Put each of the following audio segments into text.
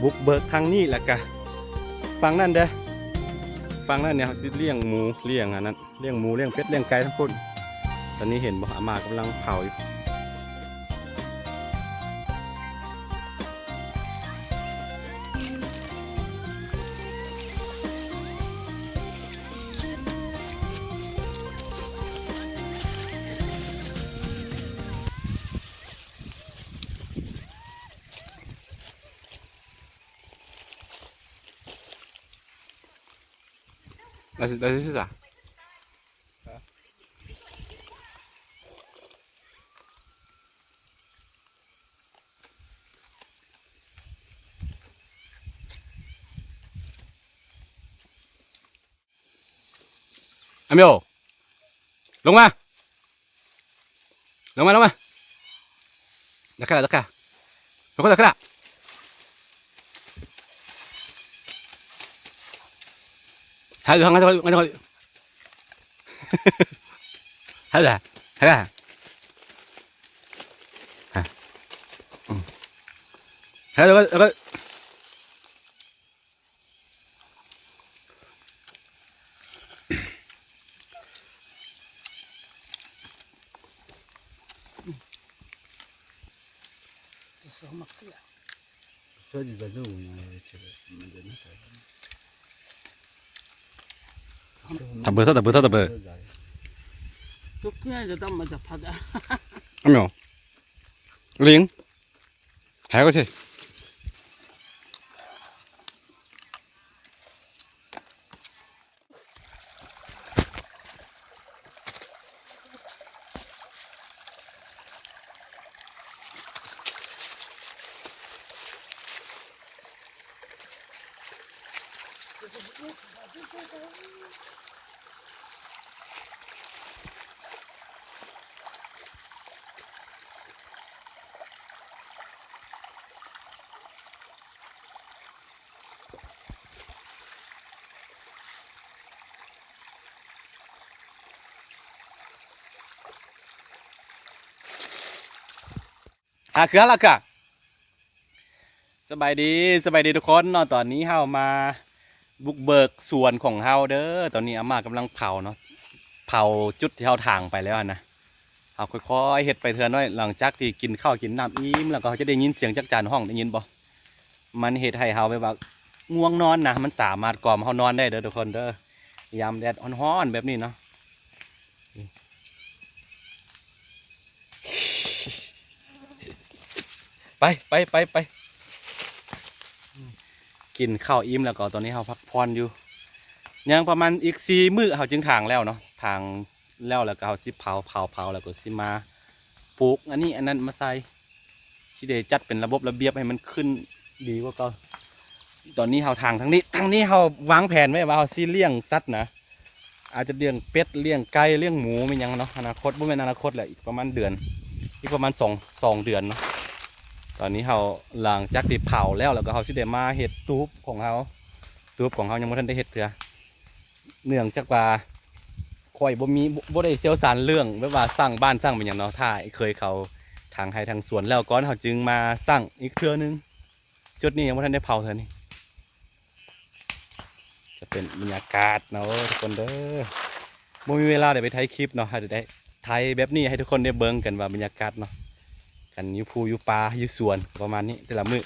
บุกเบิกทางนี้แหละกะฟังนั่นเด้อฟังนั่นเนี่ยเขาสิเลี้ยงหมูเลี้ยงอันนั้นเลี้ยงหมูเลี้ยงเป็ดเลี้ยงไก่ทั้งพุ่นตอนนี้เห็นบ่อามากำลังเผาอยู่ได้ที่จ้ะอเมโอลงมาลงมาตะกร้าลงมาตะกร้าหาดูทางงั้นหาดูฮะแล้วก็ตับเบอร์쪽지에서 받아. 아니요 링 해야지คืออะไรกะสบายดีทุกคนเนาะตอนนี้เฮามาบุกเบิกสวนของเฮาเด้อตอนนี้อาม่ากำลังเผาเนาะเผาจุดที่เฮาถางไปแล้วนะเอาค่อยๆเฮ็ดไปเถื่อนไว้หลังจากที่กินข้าวกินน้ำอิ่มแล้วก็จะได้ยินเสียงจักจานห้องได้ยินบ่มันเฮ็ดให้เฮาแบบว่าง่วงนอนนะมันสามารถกล่อมเฮานอนได้เด้อทุกคนเด้อยามแดดร้อนๆแบบนี้เนาะไปกินข้าวอิ่มแล้วก็ตอนนี้เราพักผ่อนอยู่ยังประมาณอีก4 มื้อเขาจึงถางแล้วเนาะถางแล้วก็เขาสิเผาแล้วก็สิมาปลูกอันนี้อันนั้นมาใส่ที่เดจัดเป็นระบบระเบียบให้มันขึ้นดีกว่าก็ตอนนี้เขาถางทั้งนี้เขาวางแผนไว้ว่าเขาสิเลี้ยงสัตว์นะอาจจะเลี้ยงเป็ดเลี้ยงไก่เลี้ยงหมูไม่ยังเนาะอนาคตบ่แม่นอนาคตแหละอีกประมาณเดือนอีกประมาณ2 เดือนเนาะตอนนี้เขาหลังจากที่เผาแล้วก็เขาสิได้มาเห็ดตูบของเขายังไม่ทันได้เห็ดเถื่อเนื่องจากว่าข่อยบ่ได้เชี่ยวชาญเรื่องแบบว่าสร้างบ้านสร้างเป็นอย่างเนาะถ้าเคยเขาทางให้ทางสวนแล้วก่อนเขาจึงมาสร้างอีกเทื่อนึงจุดนี้ยังไม่ทันได้เผาเท่านี้จะเป็นบรรยากาศเนาะทุกคนเด้อบ่มีเวลาเดี๋ยวไปถ่ายคลิปเนาะให้ได้ถ่ายแบบนี้ให้ทุกคนได้เบิ่งกันว่าบรรยากาศเนาะกันอยู่ภูอยู่ป่าอยู่สวนประมาณนี้แต่ละมื้อ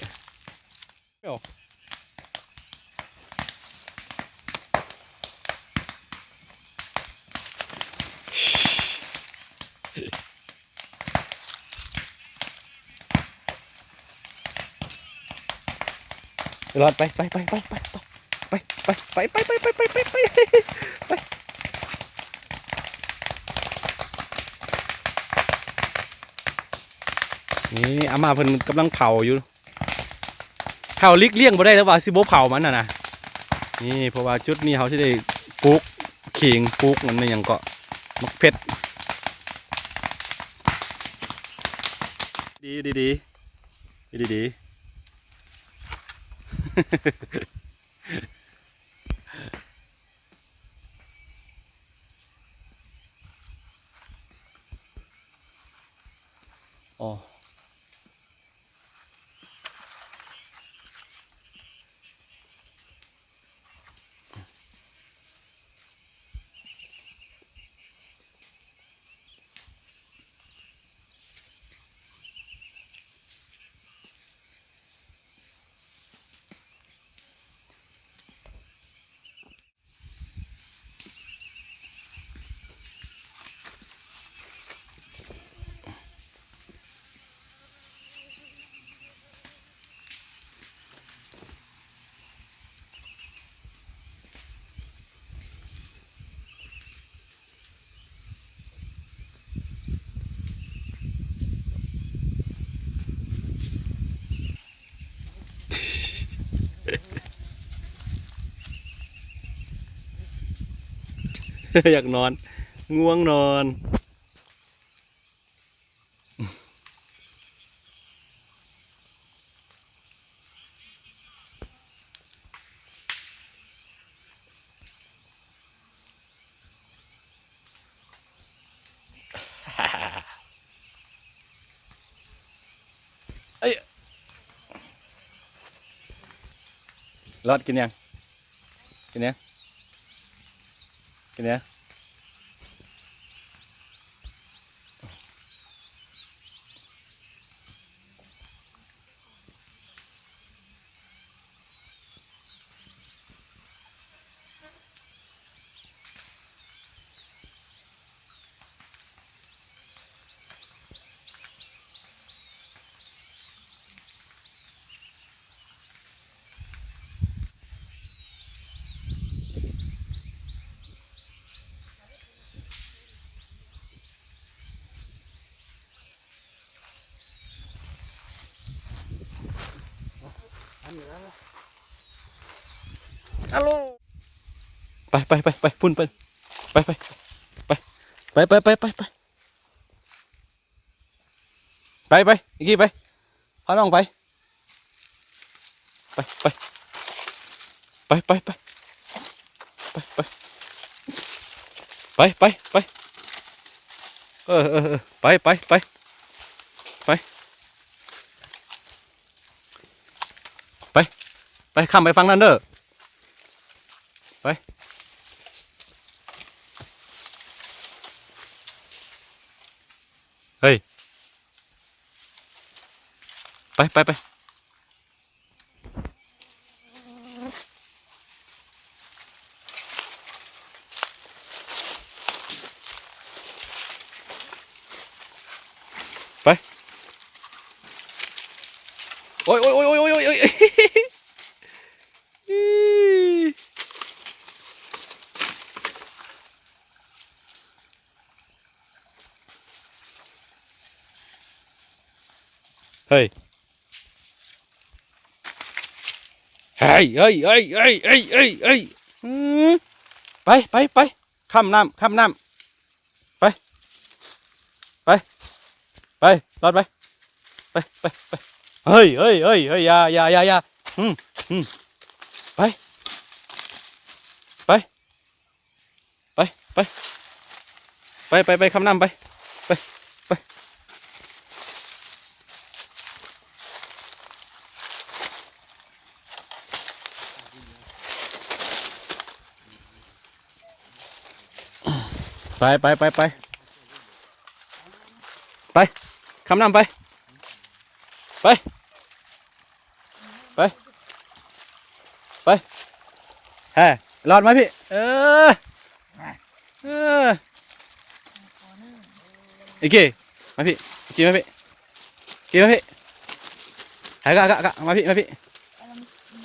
รอดไปนี่อาม่าเพิ่นกำลังเผาอยู่เผาลิกเลี่ยงบ่ได้แล้วว่าสิบ่เผามันนะนี่เพราะว่าจุดนี้เขาสิได้ปลูกขิงปลูกมันอย่างก็มักเพชรดีอ๋อ อยากนอนง่วงนอนเอ้ยรอดกินยังกินยังกินยังฮัลโหลไปพุ่นไปอีกทีไปพาน้องไปไปข้ามไปฟังนั่นเด้อไปเฮ้ยไปโอ้ยเฮ้ยไปข้ามน้ำไปรอดไปเฮ้ยอย่าไปข้ามน้ำไปข้ามน้ำไปฮะรอดไหมพี่เอออีกกี่มาพี่กี่มาพี่หายกะมาพี่มากี่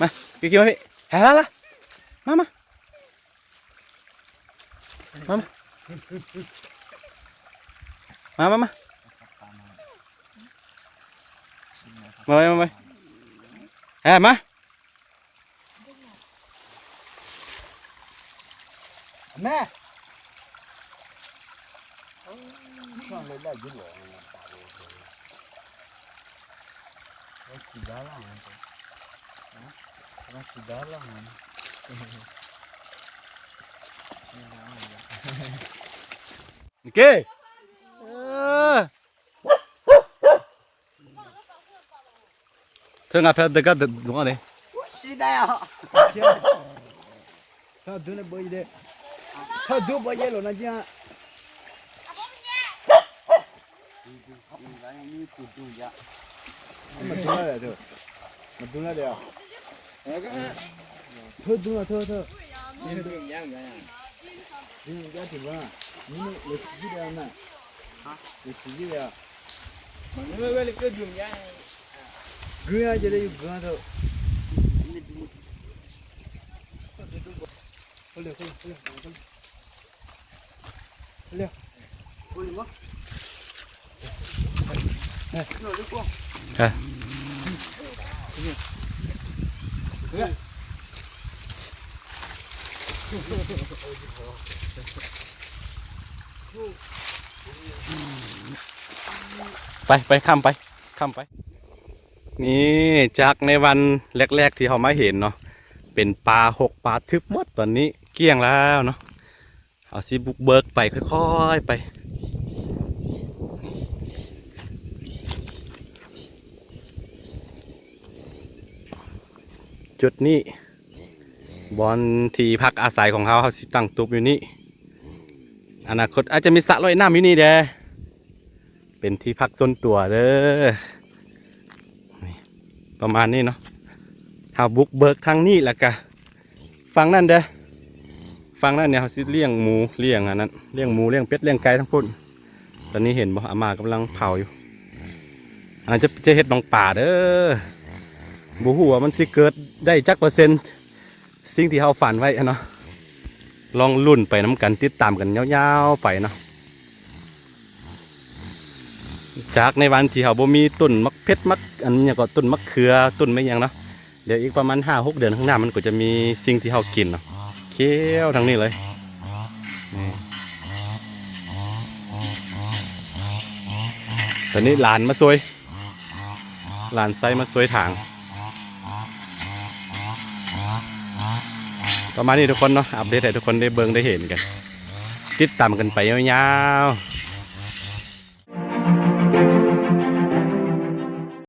มาพี่หายละมาฮะมาแม่ช่างเลยได้ยุ่งหรอกี่ดาล่ะมันกี่ดาล่ะมันโอเคเธองาเพลเด็กก็ดูอะไรกี่ได้อ่ะถ้าดูเนี่ยบ่อยเลยถ้าดูบ่อยเลยนะจ๊ะมาดูอะไรเถอะมาดูอะไรอ่ะเธอดูนะเธอนี่ดูยังไงนี่ยังถึงว่านี่เลยสิเดียวนะเลยสิเดียวมันไม่เวลาเกิดยุ่งยังเกลือจะได้อยู่เกลือเถอะเร็วมั้งเร็วกว่า ไปข้ามไปนี่จากในวันแรกๆที่เขามาเห็นเนาะเป็นปลาหกปลาทึบหมดตอนนี้เกลี้ยงแล้วเนาะเอาซีบุกเบิกไปค่อยๆไปจุดนี้บอนที่พักอาศัยของเขาสิตั้งตุบอยู่นี่อนาคตอาจจะมีสระว่ายน้ำอยู่นี่เด้เป็นที่พักส่วนตัวเด้อนี่ประมาณนี้เนาะเขาบุกเบิกทางนี้แล้วก็ฟังนั่นเด้อฟังนั่นเนี่ยเขาสิเลี้ยงหมูเลี้ยงอันนั้นเลี้ยงหมูเลี้ยงเป็ดเลี้ยงไก่ทั้งพุ่นตอนนี้เห็นบ่อามากำลังเผาอยู่อันนั้นจะเฮ็ดน้องป่าเด้อบูหัวามันสิเกิดได้จักเปอร์เซ็นต์สิ่งที่เขาฝันไว้เนาะลองลุ่นไปน้ำกันติดตามกันยาวๆไปเนาะจากในวันที่เขาบ่มีต้นมักเพชรมักอันนี้ก็ต้นมักเขือต้นไม่ยังเนาะเดี๋ยวอีกประมาณ5-6 เดือนข้างหน้ามันก็จะมีสิ่งที่เขากินเนาะเคี้ยวทางนี้เลยนี่ตอนนี้หลานมาซวยหลานไซมาซวยถางประมาณนี้ทุกคนเนาะอัปเดตให้ทุกคนได้เบิ่งได้เห็นกันติดตามกันไปยาวๆ